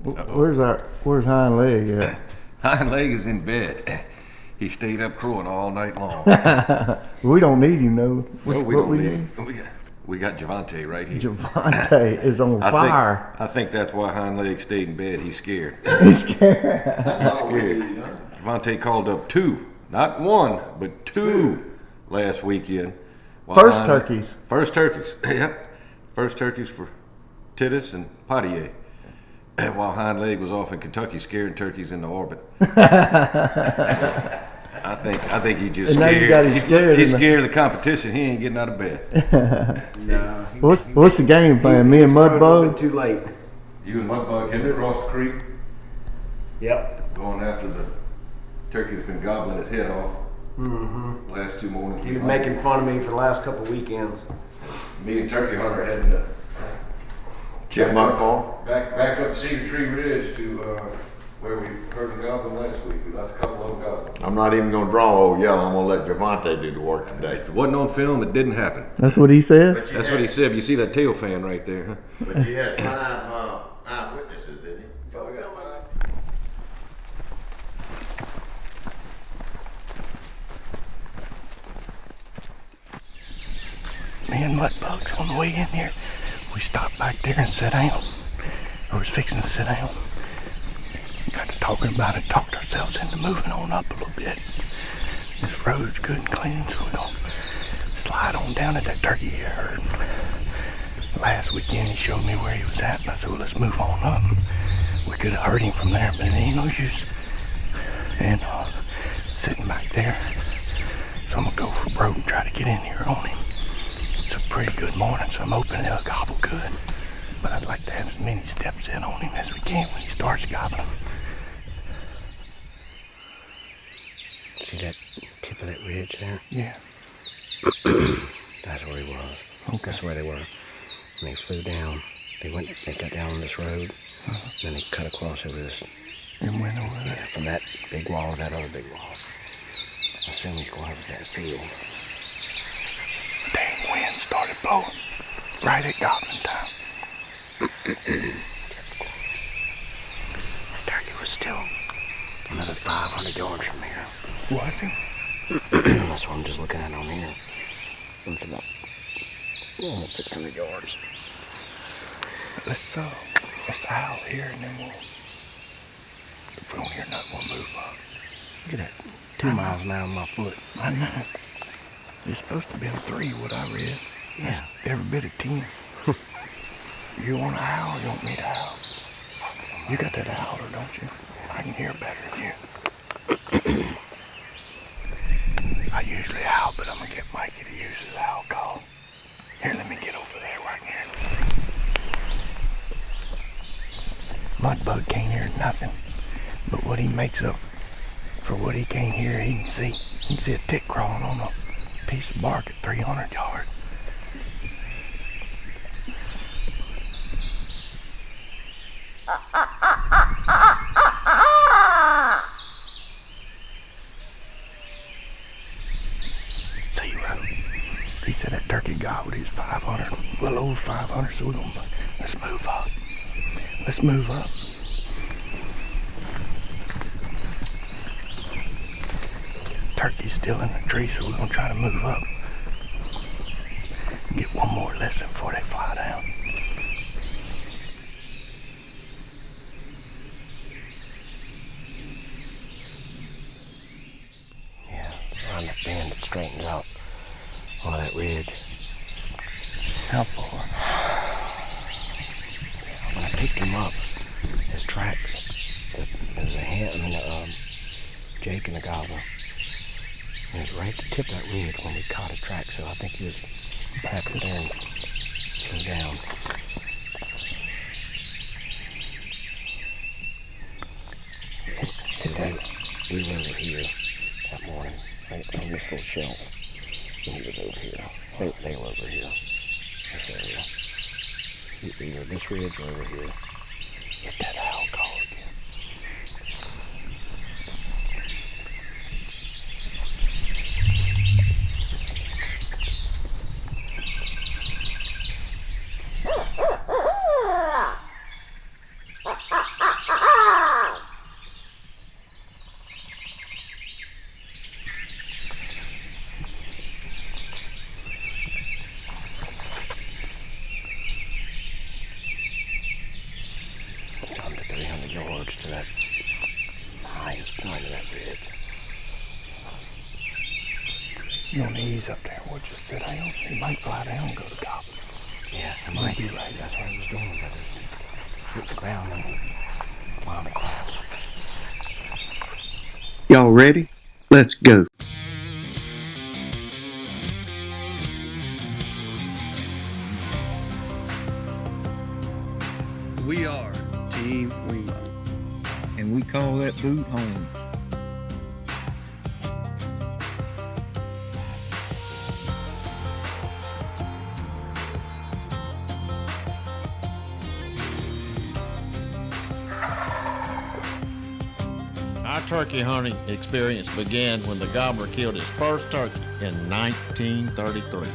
Where's hind leg at? Hind leg is in bed. He stayed up crowing all night long. We don't need him, no. No, we don't need him. We got Javante right here. Javante is on fire. I think that's why hind leg stayed in bed. He's scared. He's scared. He's scared. Javante called up 2, not 1, but 2 last weekend. First turkeys. First turkeys. Yep. First turkeys for Titus and Potier. While hind leg was off in Kentucky scaring turkeys into orbit. I think he just and scared. Now you got him scared. He's scared of the competition. He ain't getting out of bed. No. What's the game plan? Me and Mudbug? Too late. You and Mudbug heading across the creek. Yep. Going after the turkey that's been gobbling his head off. Mm-hmm. Last 2 mornings. He was making fun of me for the last couple of weekends. Me and Turkey Hunter heading to Chipmunk Farm? back up the Cedar Tree Ridge to where we heard them gobbling last week. We got a couple of them gobbling. I'm not even going to draw old yellow. I'm going to let Javante do the work today. If it wasn't on film, it didn't happen. That's what he said? That's what he said. You see that tail fan right there, huh? But you had 5 eyewitnesses, didn't you? So we got 5. Me and Mudbug's on the way in here. We stopped back there and sat down. I was fixing to sit down. Got to talking about it, talked ourselves into moving on up a little bit. This road's good and clean, so we're gonna slide on down at that turkey he heard. Last weekend he showed me where he was at, and I said, well, let's move on up. We could have heard him from there, but it ain't no use. And sitting back there, so I'm gonna go for broke and try to get in here on him. It's a pretty good morning, so I'm hoping he'll gobble good. But I'd like to have as many steps in on him as we can when he starts gobbling. See that tip of that ridge there? Yeah. That's where he was. Okay. That's where they were. And they flew down. They got down on this road. Then they cut across over this. And went over there. Yeah, from that big wall to that other big wall. I assume he's going over that field. Damn wind started blowing right at gobbling time. Turkey was still another 500 yards from here. Was he? That's what I'm just looking at on here. It's about almost 600 yards. Let's owl here and then if we don't hear nothing, we'll move up. Look at that. 2 miles an hour on my foot. I know. It's supposed to be a 3, what I read. Yeah. That's every bit of 10. You want an owl or you want me to owl? You got that owler, don't you? I can hear better than you. I usually owl, but I'm gonna get Mikey to use his owl call. Here, let me get over there right here. Mudbug can't hear nothing, but what he makes up for what he can't hear, he can see. He can see a tick crawling on a piece of bark at 300 yards. Zero. He said that turkey gobbled his 500, a little over 500, so let's move up. Let's move up. Turkey's still in the tree, so we're gonna try to move up. Get one more lesson before they fly down. Yeah, it's around that bend that straightens out on that ridge. How far? When I picked him up, his tracks, there was a Jake and the gobbler. And it was right at the tip of that ridge when we caught his track, so I think he was back up there and came down. We were over here that morning, right on this little shelf, and he was over here. They were over here, this area. Either this ridge or over here. Get that owl call again. yards to that highest point of that ridge. You don't ease up there. We'll just sit down. He might fly down and go to gobbling. Yeah, it might be right. That's what he was doing, but just hit the ground and flying across. Y'all ready? Let's go. We are Team Wingman, and we call that boot home. Our turkey hunting experience began when the gobbler killed his first turkey in 1933.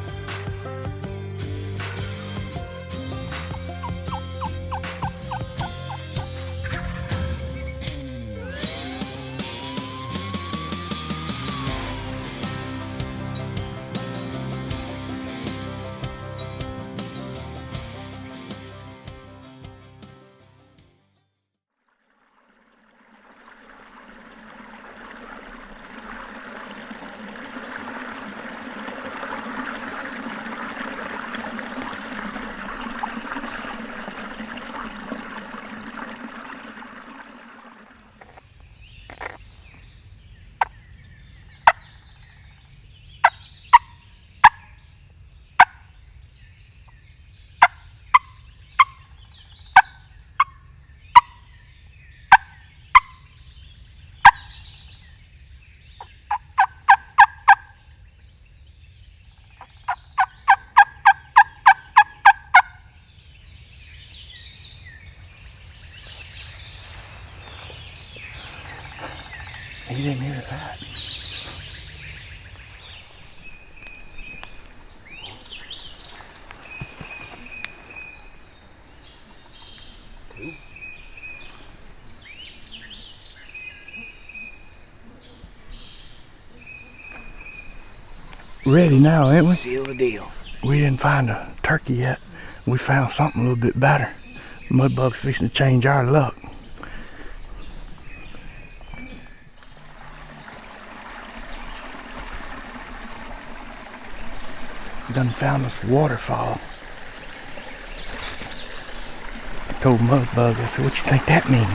He didn't hear that. Ready now, ain't we? Seal the deal. We didn't find a turkey yet. We found something a little bit better. Mudbug's fixing to change our luck. Done found us a waterfall. I told Mudbug, I said, what you think that means?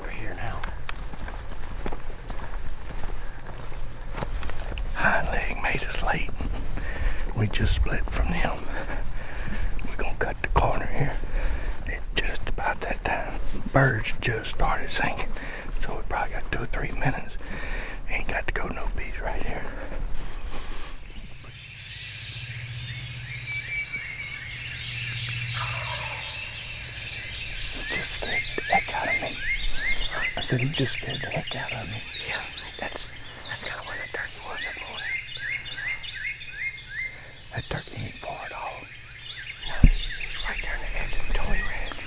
We're here now. Hind leg made us late. We just split from them. We're gonna cut the corner here. It's just about that time. Birds just started singing, so we probably got 2 or 3 minutes. Ain't got to go no beach right here. He just scared the heck out of me. I said he just scared the heck out of me. Yeah, that's kind of where the turkey was that morning. That turkey ain't far at all. No, he's right there on the edge of the towing ridge.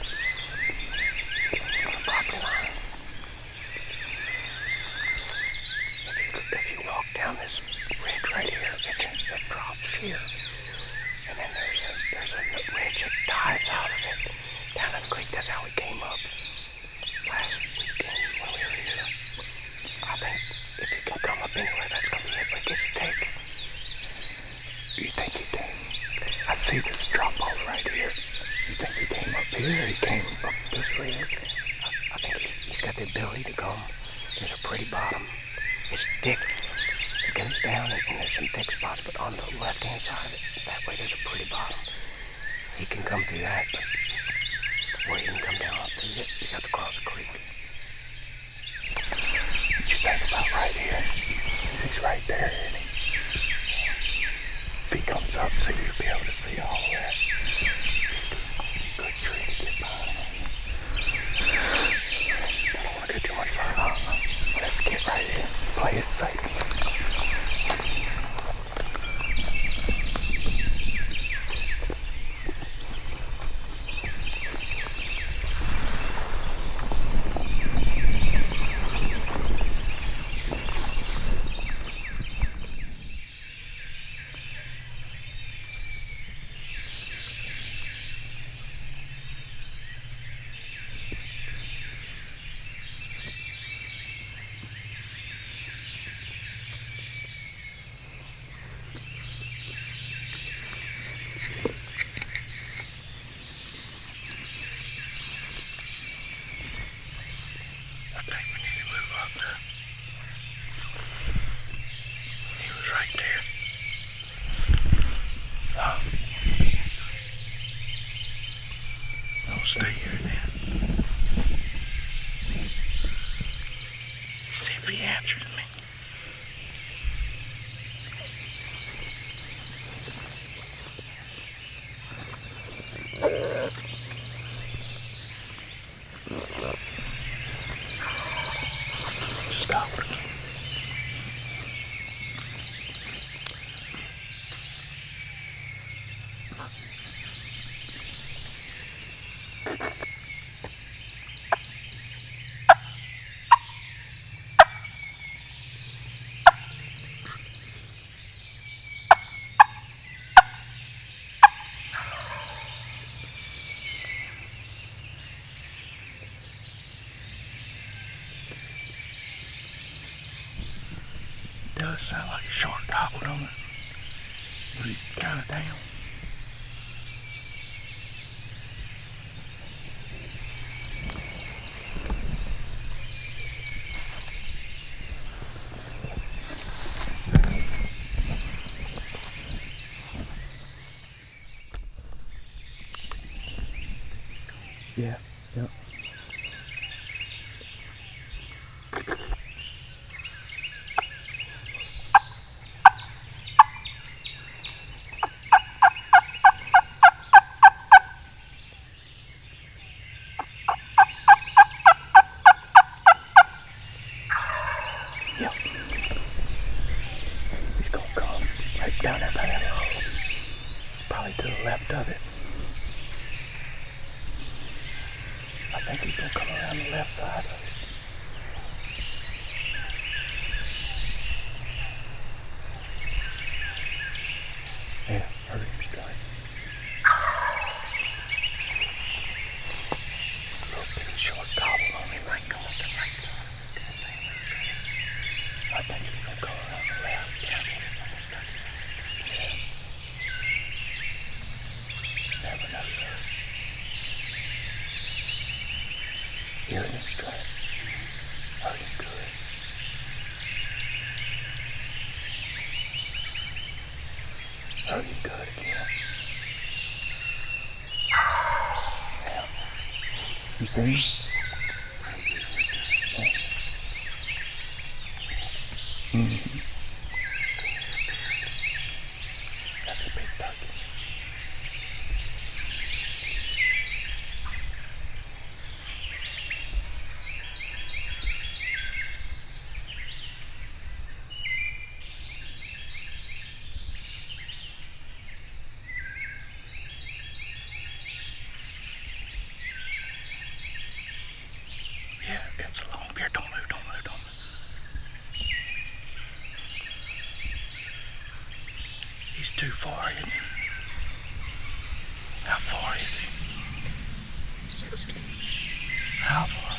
On the property line. If you walk down this ridge right here, it drops here. And then there's a ridge that dives off of it down in the creek. That's how we came up last weekend when we were here. I think if you can come up anywhere, that's gonna be it, but it gets thick. You think he did? I see this drop off right here. You think he came up here or he came up this ridge? I think he's got the ability to come. There's a pretty bottom. It's thick. It goes down and there's some thick spots, but on the left-hand side of it, that way there's a pretty bottom. He can come through that, but where he can come down up through it, you have to cross the creek. What you think about right here? He's right there, isn't he? If he comes up, see, you'll be able to see all that. Good tree to get behind. Don't want to go too much further. Let's get right here. Play it safe. Does sound like a shark gobbled on it, but he's kind of down. Yeah, yep. Yep. He's gonna come right down that path. Probably to the left of it. I think he's gonna come around the left side of it. Yeah, heard him strike. Little bitty short gobble on me right going to the right side. I think he's gonna come around the left. Yeah, I think it's almost done. Yeah. Never know, sir. Hearing him strike. Heard him good. Heard him good again. Yeah. You see him? Yeah. Mm-hmm. That's a big turkey. Yeah, it's a long beard. Don't move, don't move, don't move. He's too far, isn't he? How far is he? 60. How far?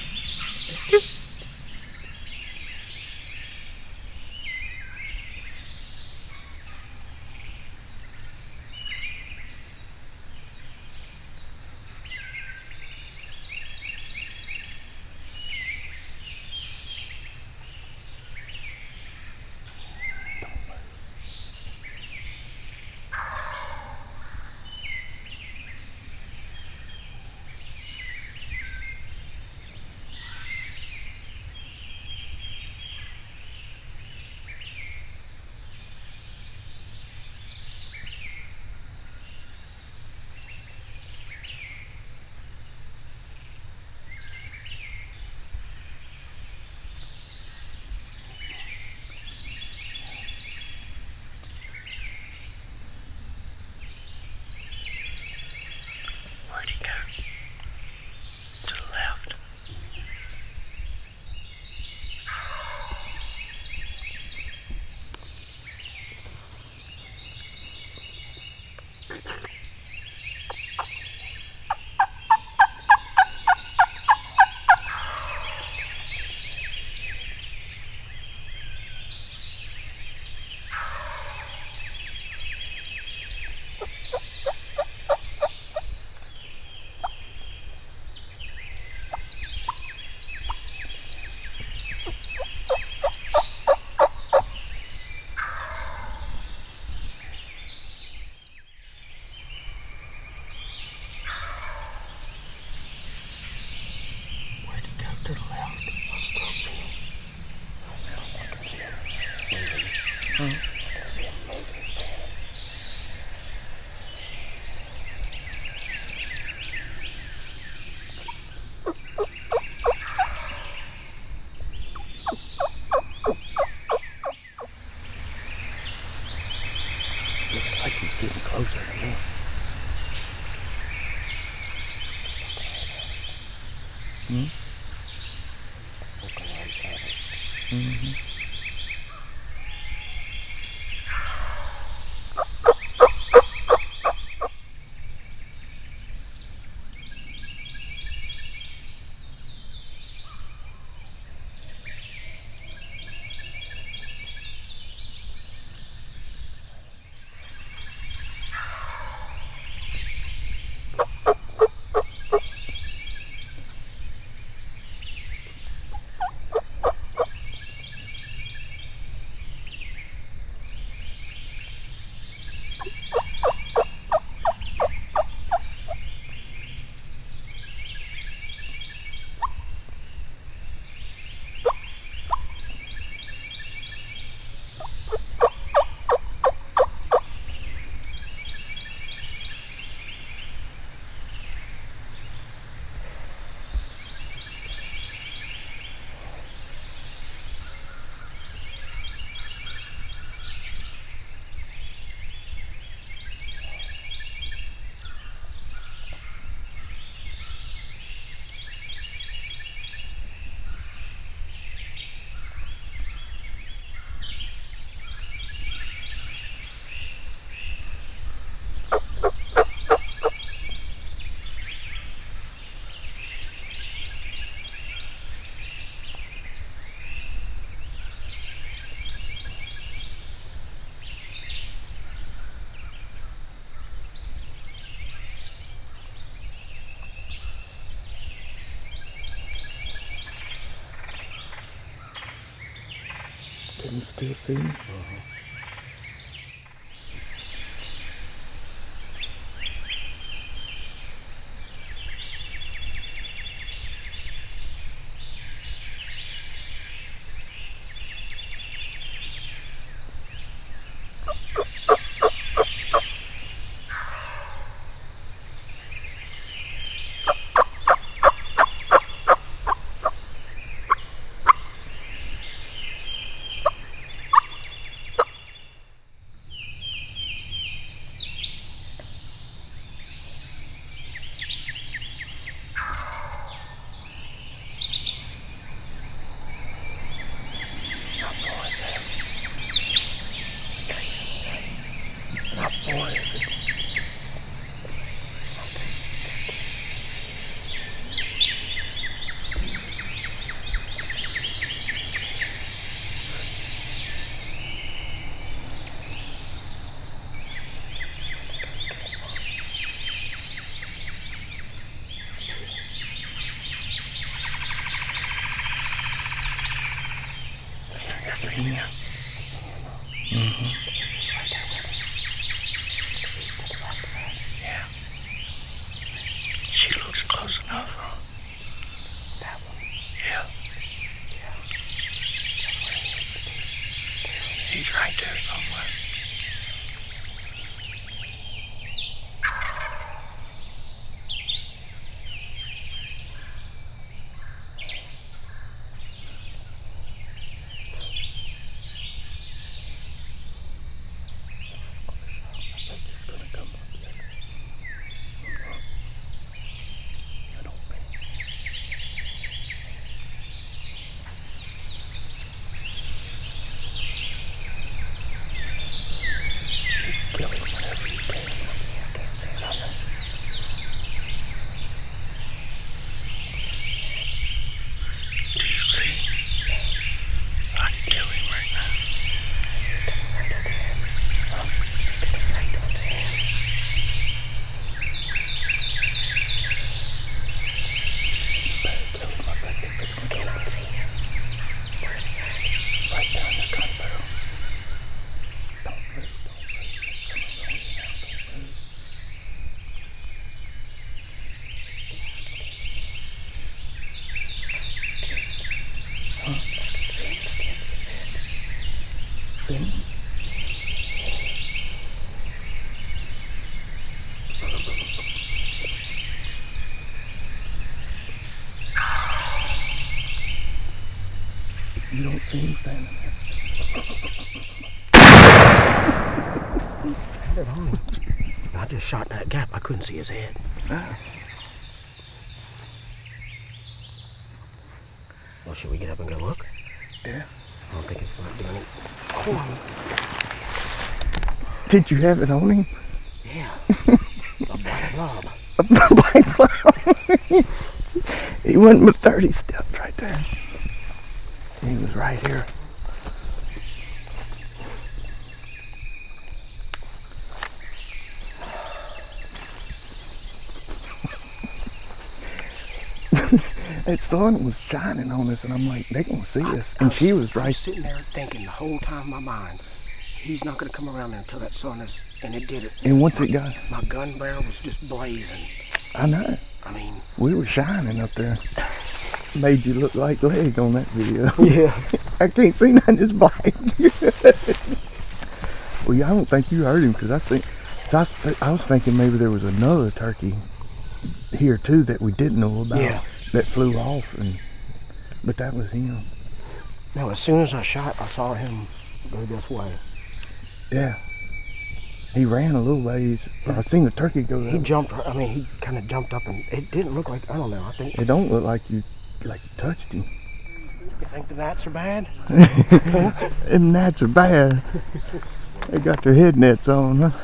Where'd he go? To the left. Where'd he go? To the left. I still see him. I can see him moving. I can see him moving. Looks like he's getting closer to me. Hmm? Looking right at us. Mm-hmm. Can you still see me? She looks close enough, huh? That one. Yeah. He's right there somewhere. I think he's gonna come up there. I don't think. Kill him whenever you can. Yeah, I can't say nothing. Do you see? I can kill him right now. Right up there. Is he coming right up there? Better kill him. I bet they're fixing to Can I see him? Where's he at? right down the gun barrel. Don't move, don't move. Someone's on you now, don't move. Huh? I can see him, but I can't see his head. See him? You don't see him standing there. Had it on me. I just shot that gap. I couldn't see his head. Ah. Well, should we get up and go look? Yeah. I don't think it's going to do any. Oh, Did you have it on him? yeah. A black blob. A black blob. He went but 30 steps right there. He was right here. That sun was shining on us, and I'm like, they gonna see us. And she was I right. was sitting there thinking the whole time in my mind, he's not gonna come around there until that sun is, and it did it. And once it got, My gun barrel was just blazing. I know, I mean, we were shining up there. Made you look like leg on that video. yeah. I can't see nothing, it's black. Well, yeah, I don't think you heard him, because I was thinking maybe there was another turkey here too that we didn't know about. Yeah. That flew off, but that was him. No, as soon as I shot, I saw him go this way. Yeah. He ran a little ways. I seen the turkey go He that jumped, I mean, he kind of jumped up, and it didn't look like, I don't know, I think. It don't look like you touched him. You think the gnats are bad? Them gnats are bad. They got their head nets on, huh?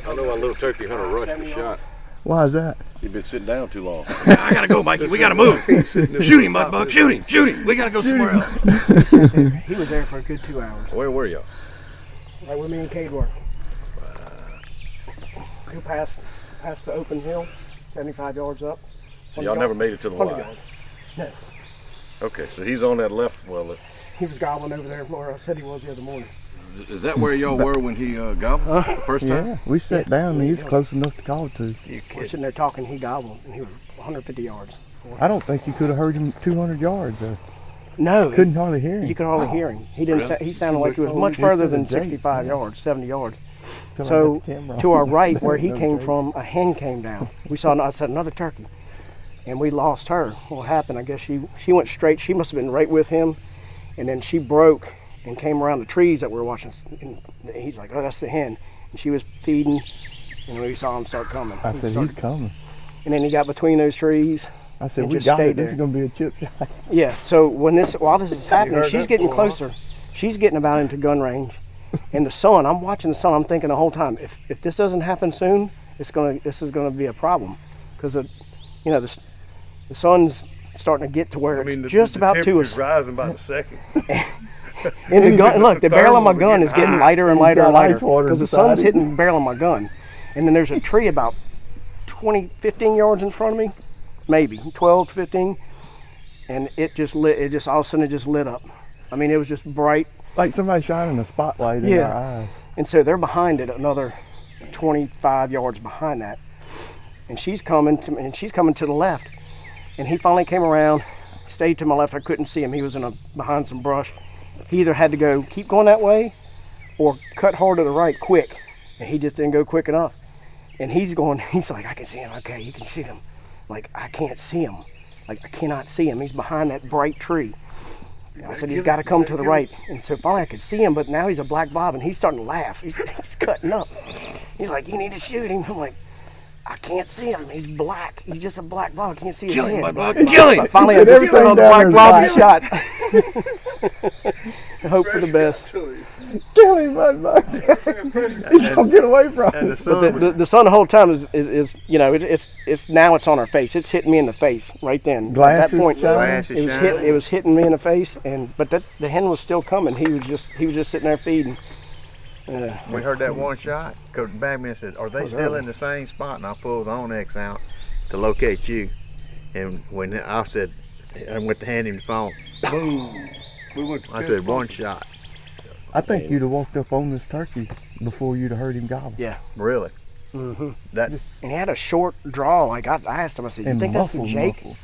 I know our little turkey hunter rushed the shot. Why is that? He's been sitting down too long. I gotta go, Mikey. We gotta move. Shoot him, Mudbug. Shoot him. Shoot him. We gotta go somewhere else. He was there for a good 2 hours. Where were y'all? Right where me and Cade were. Go past the open hill, 75 yards up. So y'all never made it to the 100 line? yards. No. Okay, so he's on that left. Well, He was gobbling over there where I said he was the other morning. is that where y'all were when he gobbled the first time? Yeah, we sat down and he's close enough to call to. We're sitting there talking, he gobbled, and he was 150 yards. I don't think you could have heard him 200 yards. No. Couldn't hardly hear him. You could hardly hear him. He didn't. Really? He sounded like he was much He further said than a Jake, 65 yeah. yards, 70 yards. Till I So got the camera to on. our right, where he No came Jake. from, a hen came down. We saw, I said, another turkey, and we lost her. What happened? I guess she went straight. She must have been right with him, and then she broke and came around the trees that we were watching. And he's like, "Oh, that's the hen." And she was feeding, and we saw him start coming. I He said, started- he's coming. And then he got between those trees. I said, And we just got stayed it. This there. is going to be a chip shot. Yeah, so while this is happening, heard she's that getting before, huh? closer. She's getting about into gun range. And the sun, I'm watching the sun, I'm thinking the whole time, if this doesn't happen soon, this is gonna be a problem. Because the sun's starting to get to where it's just about to us. rising by the second. And the gun, look, the barrel of my gun is getting lighter and lighter and got lighter ice water because the inside sun's it. hitting the barrel of my gun. And then there's a tree about 15 yards in front of me, maybe 12 to 15, and it just lit. It just all of a sudden it just lit up. I mean, it was just bright. Like somebody shining a spotlight in Yeah. our eyes. And so they're behind it, another 25 yards behind that. And she's coming to the left. And he finally came around, stayed to my left. I couldn't see him. He was behind some brush. He either had to keep going that way or cut hard to the right quick. And he just didn't go quick enough. And he's like, I can see him. Okay, you can shoot him. Like, I can't see him. Like, I cannot see him. He's behind that bright tree. I said, he's got to come to the right. And so finally I could see him, but now he's a black blob, and he's starting to laugh. He's cutting up. He's like, you need to shoot him. I'm like, I can't see him. He's black. He's just a black blob. I can't see his Kill him, head. Mudbug. Kill him. Finally, I Get just put everything on the down black there blob and and shot. I hope for the best. Kill him, Mudbug. He's going to get away from him. But the sun the whole time is you know, it's now it's on our face. It's hitting me in the face right then. At Glasses that point, shining? it was hitting me in the face, but the hen was still coming. He was just sitting there feeding. We heard that one shot. Coach Bagman said, "Are they still in the same spot?" And I pulled the Onyx out to locate you. And when I said, I went to hand him the phone. Boom. We went to I said, one shot. I think you'd have walked up on this turkey before you'd have heard him gobble. Yeah. Really? Mm-hmm. That. And he had a short draw. Like I asked him, I said, "You And think that's the muffled, Jake?" muffled.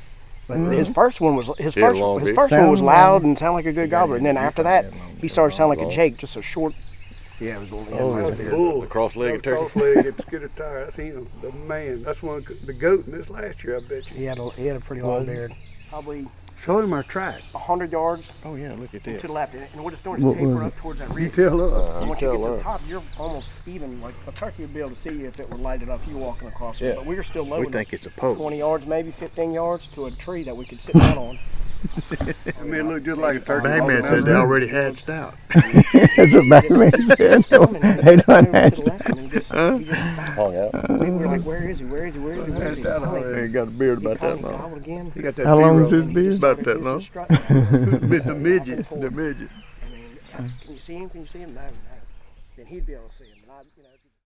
But his first one was long his beak. first one was Sound loud loud. and sounded like a good gobbler. And then after that, he started sounding like a Jake, just a short. Yeah, it was a little. Oh, The cross-legged turkey. Cross-legged skittle tire. That's him. The man. That's one. The goat in this last year, I bet you. He had a pretty long beard. Probably Show him our track. 100 yards Oh yeah, look at this. to the left. And what it's doing What is taper was up towards that You ridge. tell us. And once you tell get to the us. top, you're almost even. Like a turkey would be able to see you if it were lighted up. You walking across Yeah. it. But we were still low We enough, think it's a poke. 20 yards, maybe 15 yards to a tree that we could sit down on. I mean, it looked just like a turkey. Bagman said they already hatched out. That's what Batman said. They done hatched. Hung out. We were like, where is he? Where is he? Where is he? Where is he? He ain't got a beard about that long. Gobbled again. He got that How long is zero. his beard? About that long. The midget. The midget. I mean, can you see him? Can you see him? No, no. Then he'd be able to see him. And I, you know.